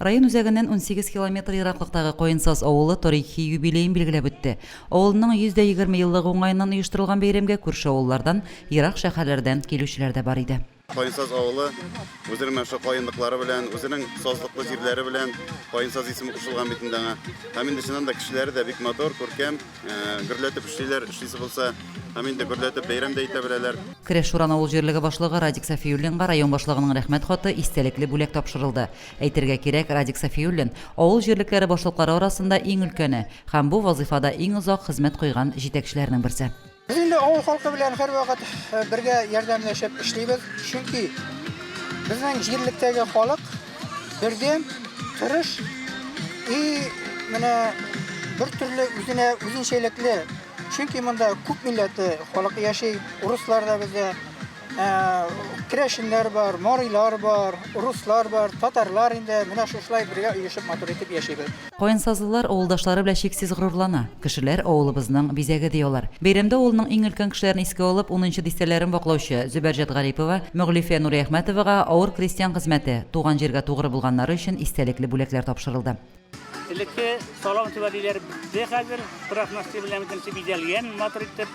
Район үзәгеннән 18 километр ераклыктагы Коенсаз авылы тарихи юбилейын билгеләп үтте. Авылның 120 еллык уңаеннан оештырылган бәйрәмгә күрше авыллардан, ерак шәһәрләрдән килүчеләр дә бар иде. Коенсаз авылы үзенең мәшһүр каенлыклары белән, үзенең сазлыклы җирләре белән Коенсаз исеме кушылган бит инде аңа. Һәм инде чыннан да кешеләре дә бик матур, күркәм, гөрләтеп эшлиләр, эшлисе булса, һәм инде гөрләтеп бәйрәм дә итә беләләр. Кереш-Шуран авыл җирлеге башлыгы Радик Сафиуллинга район башлыгының рәхмәт хаты истәлекле бүләк тапшырылды. Әйтергә кирәк, Радик Сафиуллин авыл җирлекләре башлыклары арасында иң өлкәне һәм бу вазифада иң озак хезмәт куйган җитәкчеләрнең берсе. Без инде авыл халкы белән һәрвакыт бергә ярдәмләшеп эшлибез, чөнки безнең җирлектәге халык бердәм, тырыш и менә бер төрле үзенчәлекле. Чөнки монда күп милләтле халык яши, урыслар да бездә, керәшеннәр бар, марилар бар, руслар бар, татарлар инде менә шулай бергә оешып матур итеп яшибез. Коенсазлылар авылдашлары белән чиксез горурлана. Кешеләр авылыбызның бизәге диyorlar. Бәйрәмдә авылның иң өлкән кешеләрен искә алып, 10нчы дистәләрен ваклаучы Зөбәрҗәт Гарипова, Мөглифә Нуриәхмәтовага авыр крестьян хезмәте, туган җиргә тугры булганнары өчен истәлекле бүләкләр тапшырылды. Элекке салам түбәлиләр бе хәзер прохнасти белән бизәлгән, матур итеп,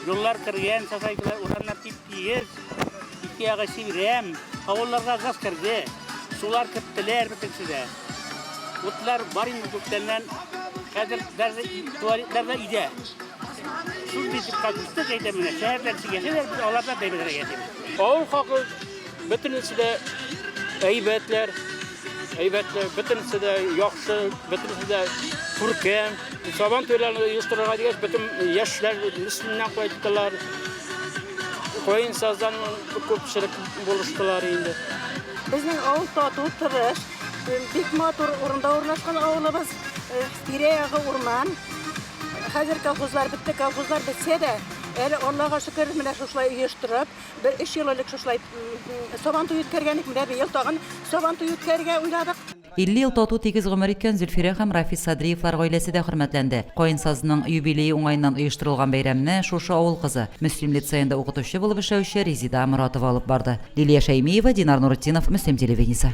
юллар кергән, сасайдылар, урамнар тип-тиез, ике ягы сибрәм, авылларга газ керде, сулар киттеләр битексидә. Утлар бар инде күктәннән, хәзер туалетларда иде. Су битеп калды, әйтә менә, шәһәрдән сигәләр, без аларда дәбеләргә ятабыз. Авыл халкы бөтенесе дә әйбәтләр, бөтенесе дә яхшы, бөтенесе дә күркәм. Сабан төрләрен оештырырга дигән бөтен яшьләр мисленнән кайталар. Коенсаздан күпчелек булыштылар инде. Безнең авыл тату, тырыш, бик матур урында урнашкан авылыбыз, тирә-ягы урман. Хәзер колхозлар бетте, колхозлар бетсә дә, әле Аллага шөкер, менә шулай оештырып, бер 3 еллык шулай сабантуй үткәргәнек, менә быел тагын сабантуй үткәргә уйладык. 50 ел тату тигез гомер иткән Зөлфирә һәм Рафис Садриевлар гаиләсе дә хөрмәтләнде. Коенсазның юбилее уңаеннан оештырылган бәйрәмне шушы авыл кызы, Мөслим лицейында укытучы булып эшләүче Резида Моратова алып барды. Лилия Шәймиева, Динар Нуретдинов, Мөслим телевидениесе.